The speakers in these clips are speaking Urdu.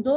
2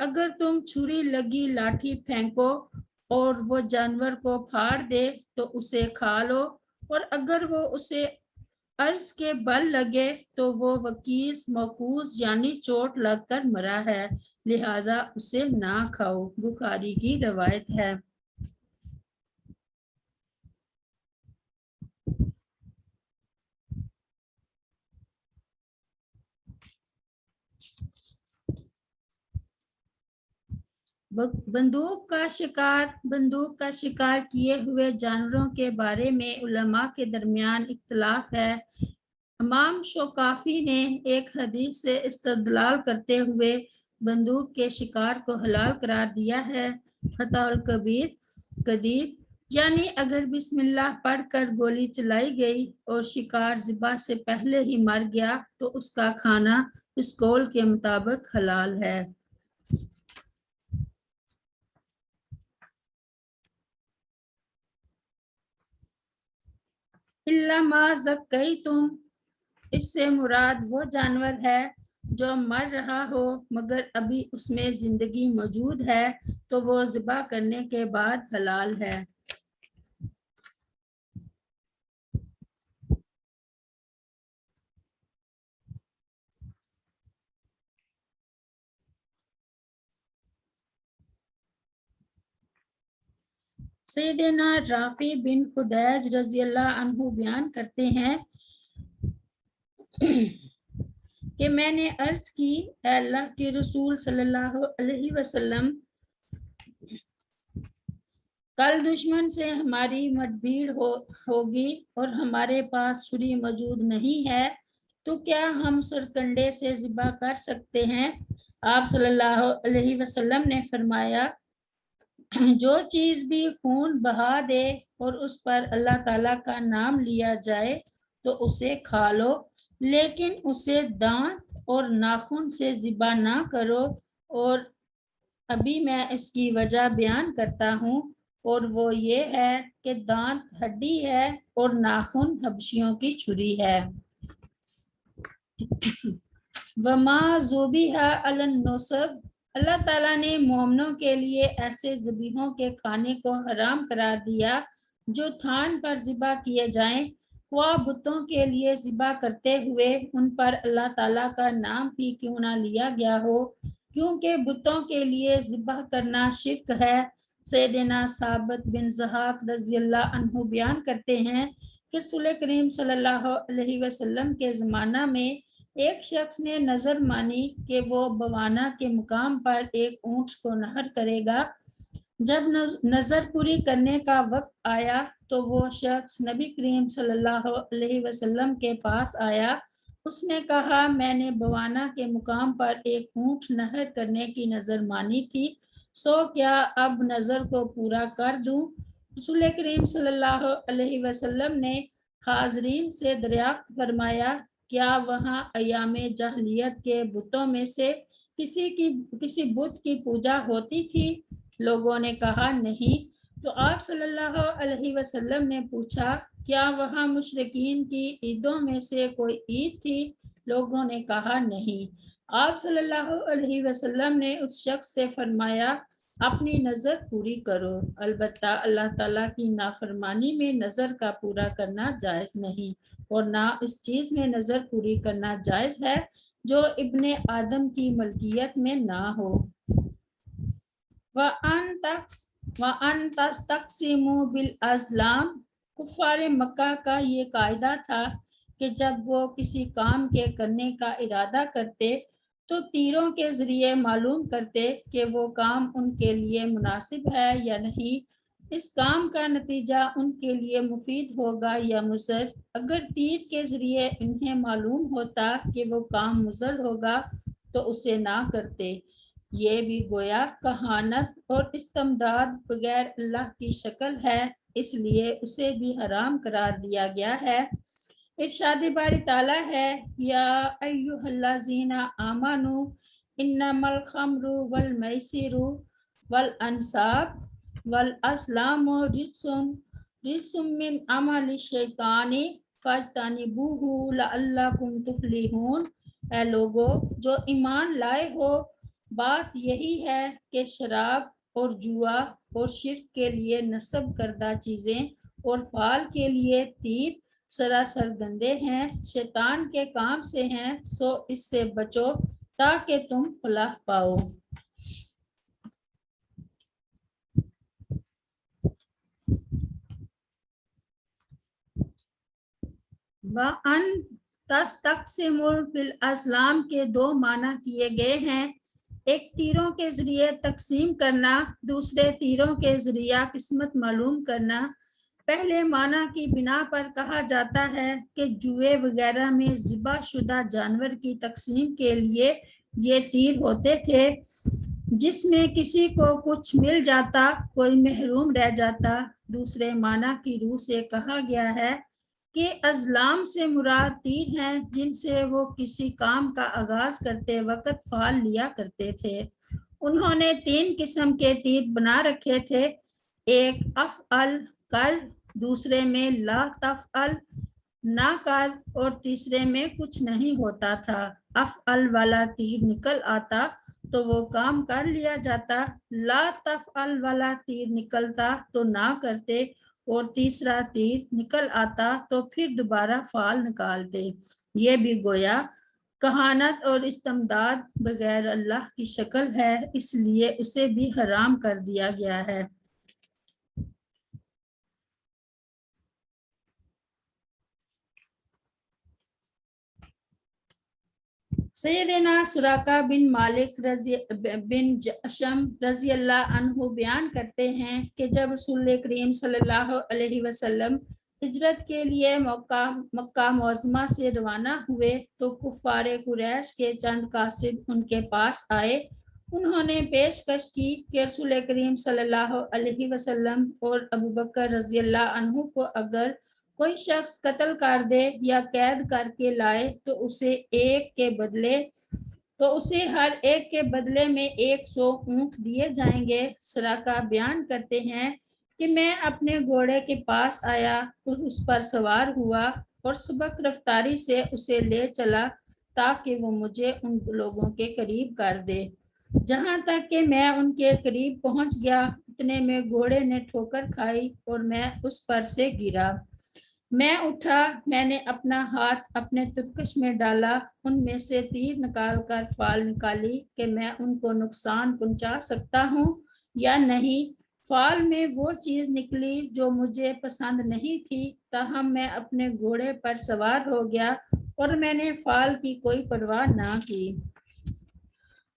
اگر تم چھری لگی لاٹھی پھینکو اور وہ جانور کو پھاڑ دے تو اسے کھا لو، اور اگر وہ اسے عرض کے بل لگے تو وہ وکیس موقوس یعنی چوٹ لگ کر مرا ہے، لہٰذا اسے نہ کھاؤ۔ بخاری کی روایت ہے۔ بندوق کا شکار کیے ہوئے جانوروں کے بارے میں علماء کے درمیان اختلاف ہے۔ امام شوکافی نے ایک حدیث سے استدلال کرتے ہوئے بندوق کے شکار کو حلال قرار دیا ہے۔ فتح القدیر یعنی اگر بسم اللہ پڑھ کر گولی چلائی گئی اور شکار ذبح سے پہلے ہی مر گیا تو اس کا کھانا اس قول کے مطابق حلال ہے۔ الا ما ذکیتم، اس سے مراد وہ جانور ہے جو مر رہا ہو مگر ابھی اس میں زندگی موجود ہے تو وہ ذبح کرنے کے بعد حلال ہے۔ سیدنا رافع بن خدیج رضی اللہ عنہ بیان کرتے ہیں کہ میں نے عرض کی، اے اللہ کے رسول صلی اللہ علیہ وسلم، کل دشمن سے ہماری مدبھیڑ ہوگی اور ہمارے پاس چھری موجود نہیں ہے تو کیا ہم سرکنڈے سے ذبح کر سکتے ہیں؟ آپ صلی اللہ علیہ وسلم نے فرمایا، جو چیز بھی خون بہا دے اور اس پر اللہ تعالیٰ کا نام لیا جائے تو اسے کھا لو، لیکن اسے دانت اور ناخن سے ذبح نہ کرو، اور ابھی میں اس کی وجہ بیان کرتا ہوں، اور وہ یہ ہے کہ دانت ہڈی ہے اور ناخن حبشیوں کی چھری ہے۔ وما ذبح علی النصب، اللہ تعالیٰ نے مومنوں کے لیے ایسے ذبیحوں کے کھانے کو حرام قرار دیا جو تھان پر ذبح کیے جائیں، خواہ بتوں کے لیے ذبح کرتے ہوئے ان پر اللہ تعالیٰ کا نام بھی کیوں نہ لیا گیا ہو، کیونکہ بتوں کے لیے ذبح کرنا شرک ہے۔ سیدنا ثابت بن ضحاک رضی اللہ عنہ بیان کرتے ہیں کہ رسول کریم صلی اللہ علیہ وسلم کے زمانہ میں ایک شخص نے نظر مانی کہ وہ بوانا کے مقام پر ایک اونٹ کو نحر کرے گا۔ جب نظر پوری کرنے کا وقت آیا تو وہ شخص نبی کریم صلی اللہ علیہ وسلم کے پاس آیا۔ اس نے کہا، میں نے بوانا کے مقام پر ایک اونٹ نحر کرنے کی نظر مانی تھی، سو کیا اب نظر کو پورا کر دوں؟ رسول کریم صلی اللہ علیہ وسلم نے حاضرین سے دریافت فرمایا، کیا وہاں ایام جاہلیت کے بتوں میں سے کسی بت کی پوجا ہوتی تھی؟ لوگوں نے کہا نہیں۔ تو آپ صلی اللہ علیہ وسلم نے پوچھا، کیا وہاں مشرکین کی عیدوں میں سے کوئی عید تھی؟ لوگوں نے کہا نہیں۔ آپ صلی اللہ علیہ وسلم نے اس شخص سے فرمایا، اپنی نظر پوری کرو، البتہ اللہ تعالیٰ کی نافرمانی میں نظر کا پورا کرنا جائز نہیں، اور نہ اس چیز میں نظر پوری کرنا جائز ہے جو ابن آدم کی ملکیت میں نہ ہو۔ وَأَن تَسْتَقْسِمُوا بِالْأَزْلَامِ، کفار مکہ کا یہ قاعدہ تھا کہ جب وہ کسی کام کے کرنے کا ارادہ کرتے تو تیروں کے ذریعے معلوم کرتے کہ وہ کام ان کے لیے مناسب ہے یا نہیں، اس کام کا نتیجہ ان کے لیے مفید ہوگا یا مضر۔ اگر تیر کے ذریعے انہیں معلوم ہوتا کہ وہ کام مضر ہوگا تو اسے نہ کرتے۔ یہ بھی گویا کہانت اور استمداد بغیر اللہ کی شکل ہے، اس لیے اسے بھی حرام قرار دیا گیا ہے۔ ارشاد باری تعالیٰ ہے، یا ایھا الذین آمنوا انما الخمر والمیسر والانصاب والازلام رجس من عمل الشیطان فاجتنبوہ لعلکم تفلحون۔ اے لوگو جو ایمان لائے ہو، بات یہی ہے کہ شراب اور جوا اور شرک کے لیے نصب کردہ چیزیں اور فال کے لیے تیر سراسر گندے ہیں، شیطان کے کام سے ہیں، سو اس سے بچو تاکہ تم فلاح پاؤ۔ وَأَن تَسْتَقْسِمُوا بِالْأَزْلَامِ کے دو معنی کیے گئے ہیں، ایک تیروں کے ذریعے تقسیم کرنا، دوسرے تیروں کے ذریعہ قسمت معلوم کرنا۔ پہلے معنی کی بنا پر کہا جاتا ہے کہ جوئے وغیرہ میں ذبح شدہ جانور کی تقسیم کے لیے یہ تیر ہوتے تھے، جس میں کسی کو کچھ مل جاتا، کوئی محروم رہ جاتا۔ دوسرے معنی کی روح سے کہا گیا ہے کہ ازلام سے مراد تیر ہیں جن سے وہ کسی کام کا آغاز کرتے وقت فال لیا کرتے تھے۔ انہوں نے 3 قسم کے تیر بنا رکھے تھے، ایک افعل کر، دوسرے میں لا تفعل نہ کر، اور تیسرے میں کچھ نہیں ہوتا تھا۔ افعل والا تیر نکل آتا تو وہ کام کر لیا جاتا، لا تفعل والا تیر نکلتا تو نہ کرتے، اور تیسرا تیر نکل آتا تو پھر دوبارہ فال نکالتے۔ یہ بھی گویا کہانت اور استمداد بغیر اللہ کی شکل ہے، اس لیے اسے بھی حرام کر دیا گیا ہے۔ سیدنا سراقہ بن مالک بن جشم رضی اللہ عنہ بیان کرتے ہیں کہ جب رسول کریم صلی اللہ علیہ وسلم ہجرت کے لیے مکہ معظمہ سے روانہ ہوئے تو کفار قریش کے چند قاصد ان کے پاس آئے۔ انہوں نے پیشکش کی کہ رسول کریم صلی اللہ علیہ وسلم اور ابوبکر رضی اللہ عنہ کو اگر کوئی شخص قتل کر دے یا قید کر کے لائے تو اسے ہر ایک کے بدلے میں 100 اونٹ دیے جائیں گے۔ سراقہ بیان کرتے ہیں کہ میں اپنے گھوڑے کے پاس آیا اور اس پر سوار ہوا اور سبق رفتاری سے اسے لے چلا تاکہ وہ مجھے ان لوگوں کے قریب کر دے۔ جہاں تک کہ میں ان کے قریب پہنچ گیا، اتنے میں گھوڑے نے ٹھوکر کھائی اور میں اس پر سے گرا۔ میں اٹھا، میں نے اپنا ہاتھ اپنے ترکش میں ڈالا، ان میں سے تیر نکال کر فال نکالی کہ میں ان کو نقصان پہنچا سکتا ہوں یا نہیں۔ فال میں وہ چیز نکلی جو مجھے پسند نہیں تھی، تاہم میں اپنے گھوڑے پر سوار ہو گیا اور میں نے فال کی کوئی پرواہ نہ کی۔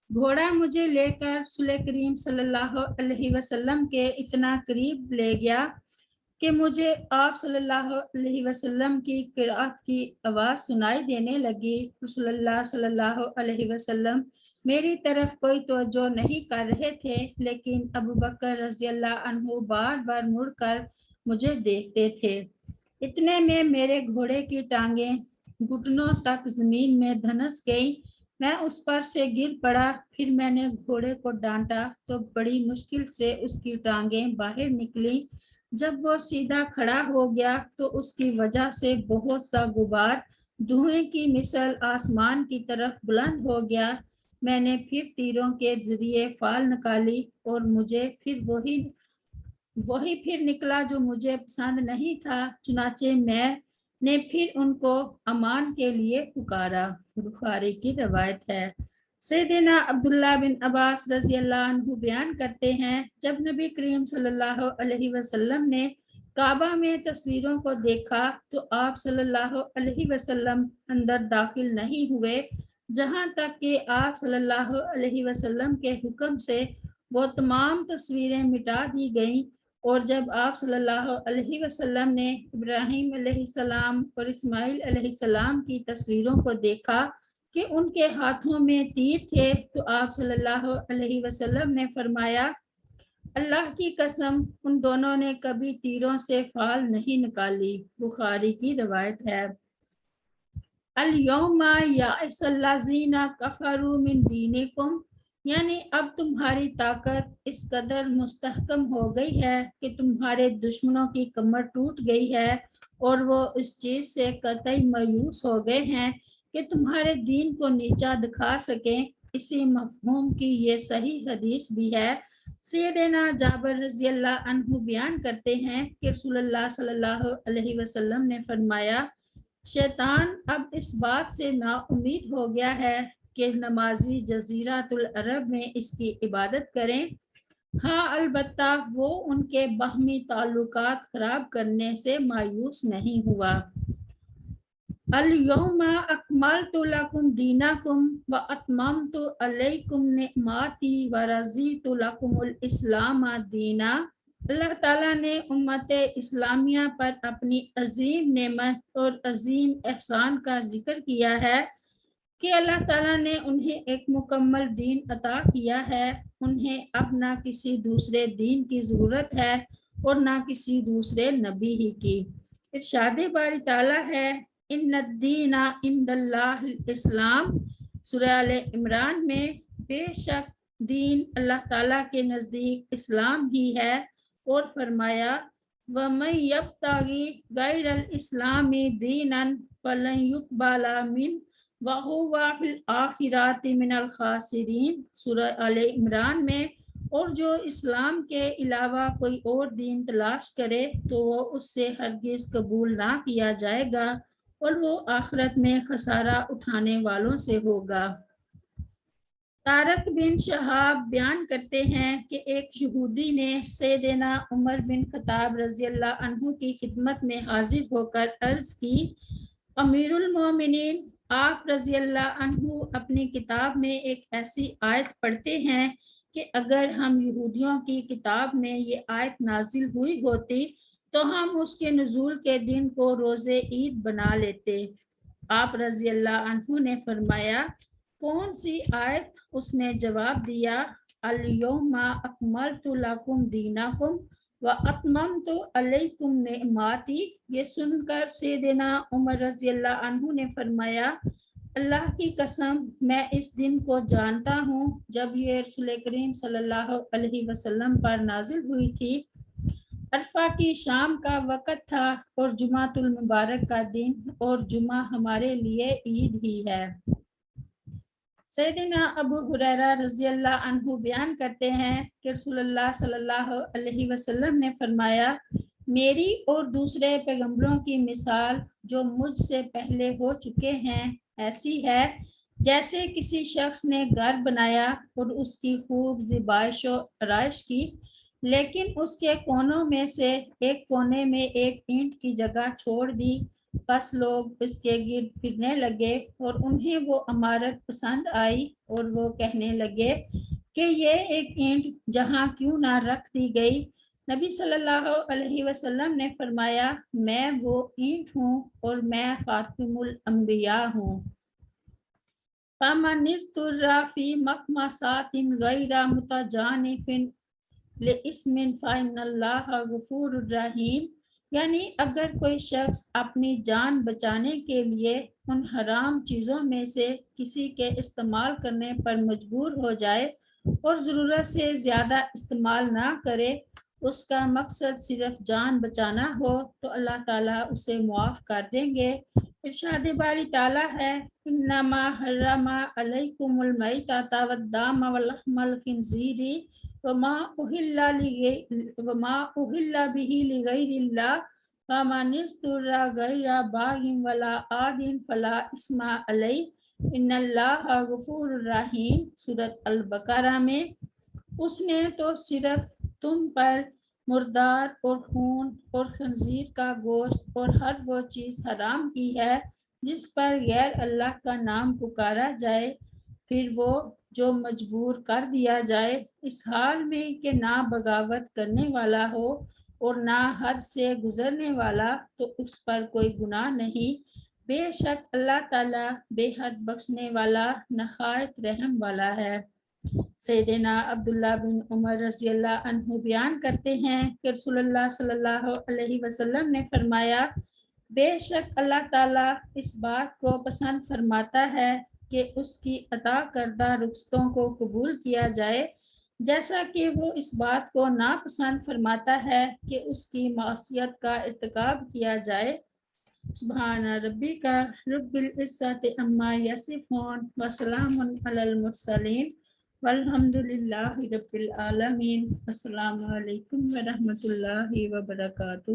گھوڑا مجھے لے کر رسول کریم صلی اللہ علیہ وسلم کے اتنا قریب لے گیا کہ مجھے آپ صلی اللہ علیہ وسلم کی قرأت کی آواز سنائی دینے لگی۔ رسول اللہ صلی اللہ علیہ وسلم میری طرف کوئی توجہ نہیں کر رہے تھے، لیکن ابوبکر رضی اللہ عنہ بار بار مڑ کر مجھے دیکھتے تھے۔ اتنے میں میرے گھوڑے کی ٹانگیں گھٹنوں تک زمین میں دھنس گئی، میں اس پر سے گر پڑا، پھر میں نے گھوڑے کو ڈانٹا تو بڑی مشکل سے اس کی ٹانگیں باہر نکلی۔ جب وہ سیدھا کھڑا ہو گیا تو اس کی وجہ سے بہت سا غبار دھوئیں کی مثل آسمان کی طرف بلند ہو گیا۔ میں نے پھر تیروں کے ذریعے فال نکالی اور مجھے پھر وہی پھر نکلا جو مجھے پسند نہیں تھا، چنانچہ میں نے پھر ان کو امان کے لیے پکارا۔ بخاری کی روایت ہے۔ سیدنا عبداللہ بن عباس رضی اللہ عنہ بیان کرتے ہیں جب نبی کریم صلی اللہ علیہ وسلم نے کعبہ میں تصویروں کو دیکھا تو آپ صلی اللہ علیہ وسلم اندر داخل نہیں ہوئے جہاں تک کہ آپ صلی اللہ علیہ وسلم کے حکم سے وہ تمام تصویریں مٹا دی گئیں، اور جب آپ صلی اللہ علیہ وسلم نے ابراہیم علیہ السلام اور اسماعیل علیہ السلام کی تصویروں کو دیکھا کہ ان کے ہاتھوں میں تیر تھے تو آپ صلی اللہ علیہ وسلم نے فرمایا، اللہ کی قسم ان دونوں نے کبھی تیروں سے فال نہیں نکالی۔ بخاری کی روایت ہے۔ الیوم یئس الذین کفروا من دینکم، یعنی اب تمہاری طاقت اس قدر مستحکم ہو گئی ہے کہ تمہارے دشمنوں کی کمر ٹوٹ گئی ہے اور وہ اس چیز سے قطعی مایوس ہو گئے ہیں کہ تمہارے دین کو نیچا دکھا سکیں۔ اسی مفہوم کی یہ صحیح حدیث بھی ہے۔ سیدنا جابر رضی اللہ عنہ بیان کرتے ہیں کہ رسول اللہ صلی اللہ علیہ وسلم نے فرمایا، شیطان اب اس بات سے نا امید ہو گیا ہے کہ نمازی جزیرۃ العرب میں اس کی عبادت کریں، ہاں البتہ وہ ان کے باہمی تعلقات خراب کرنے سے مایوس نہیں ہوا۔ الیوم اکملت لکم دینکم واتممت علیکم نعمتی ورضیت لکم الاسلام دینا۔ اللہ تعالیٰ نے امت اسلامیہ پر اپنی عظیم نعمت اور عظیم احسان کا ذکر کیا ہے کہ اللہ تعالیٰ نے انہیں ایک مکمل دین عطا کیا ہے، انہیں اب نہ کسی دوسرے دین کی ضرورت ہے اور نہ کسی دوسرے نبی ہی کی۔ ارشاد باری تعالیٰ ہے، ان الدین عند اللہ الاسلام، سورہ آل عمران میں، بے شک دین اللہ تعالیٰ کے نزدیک اسلام ہی ہے، اور فرمایا وَمَن یبتغی غیر الاسلام دینا فلن یقبل منہ وَهُوَ فِی الْآخِرَةِ مِنَ الْخَاسِرِینَ، سورہ آل عمران میں، اور جو اسلام کے علاوہ کوئی اور دین تلاش کرے تو وہ اس سے ہرگز قبول نہ کیا جائے گا اور وہ آخرت میں خسارہ اٹھانے والوں سے ہوگا۔ طارق بن شہاب بیان کرتے ہیں کہ ایک یہودی نے سیدنا عمر بن خطاب رضی اللہ عنہ کی خدمت میں حاضر ہو کر عرض کی، امیر المومنین، آپ رضی اللہ عنہ اپنی کتاب میں ایک ایسی آیت پڑھتے ہیں کہ اگر ہم یہودیوں کی کتاب میں یہ آیت نازل ہوئی ہوتی تو ہم اس کے نزول کے دن کو روز عید بنا لیتے۔ آپ رضی اللہ عنہ نے فرمایا، کون سی آیت؟ اس نے جواب دیا، الیوم اکملت لکم دینکم واتممت علیکم نعمتی۔ یہ سن کر سیدنا عمر رضی اللہ عنہ نے فرمایا، اللہ کی قسم میں اس دن کو جانتا ہوں جب یہ رسول کریم صلی اللہ علیہ وسلم پر نازل ہوئی تھی۔ عرفہ کی شام کا وقت تھا اور جمعۃ المبارک کا دن، اور جمعہ ہمارے لیے عید ہی ہے۔ سیدنا ابو ہریرہ رضی اللہ عنہ بیان کرتے ہیں کہ رسول اللہ صلی اللہ علیہ وسلم نے فرمایا، میری اور دوسرے پیغمبروں کی مثال جو مجھ سے پہلے ہو چکے ہیں ایسی ہے جیسے کسی شخص نے گھر بنایا اور اس کی خوب زیبائش و آرائش کی، لیکن اس کے کونوں میں سے ایک کونے میں ایک اینٹ کی جگہ چھوڑ دی، بس لوگ اس کے گرد پھرنے لگے اور انہیں وہ عمارت پسند آئی اور وہ کہنے لگے کہ یہ ایک اینٹ جہاں کیوں نہ رکھ دی گئی۔ نبی صلی اللہ علیہ وسلم نے فرمایا، میں وہ اینٹ ہوں اور میں خاتم الانبیاء ہوں۔ فَمَنِ اضْطُرَّ فِی مَخْمَصَةٍ غَیْرَ مُتَجَانِفٍ لِإِثْمٍ فَإِنَّ اللَّهَ غَفُورٌ رَحِیمٌ، یعنی اگر کوئی شخص اپنی جان بچانے کے لیے ان حرام چیزوں میں سے کسی کے استعمال کرنے پر مجبور ہو جائے اور ضرورت سے زیادہ استعمال نہ کرے، اس کا مقصد صرف جان بچانا ہو تو اللہ تعالیٰ اسے معاف کر دیں گے۔ ارشاد باری تعالیٰ ہے، انما حرم علیکم المیتۃ والدم ولحم الخنزیر وما اہل به لغیر اللہ فمن اضطر غیر باغ ولا عاد فلا اثم علیہ ان اللہ غفور رحیم، سورۃ البقرہ میں۔ اس نے تو صرف تم پر مردار اور خون اور خنزیر کا گوشت اور ہر وہ چیز حرام کی ہے جس پر غیر اللہ کا نام پکارا جائے، پھر وہ جو مجبور کر دیا جائے، اس حال میں کہ نہ بغاوت کرنے والا ہو اور نہ حد سے گزرنے والا، تو اس پر کوئی گناہ نہیں، بے شک اللہ تعالیٰ بے حد بخشنے والا نہایت رحم والا ہے۔ سیدنا عبداللہ بن عمر رضی اللہ عنہ بیان کرتے ہیں کہ رسول اللہ صلی اللہ علیہ وسلم نے فرمایا، بے شک اللہ تعالیٰ اس بات کو پسند فرماتا ہے کہ اس کی عطا کردہ رخصتوں کو قبول کیا جائے، جیسا کہ وہ اس بات کو ناپسند فرماتا ہے کہ اس کی معصیت کا ارتکاب کیا جائے۔ سبحان ربک رب العزت عما یصفون وسلام علی المرسلین والحمد للہ رب العالمین. السلام علیکم ورحمۃ اللہ وبرکاتہ.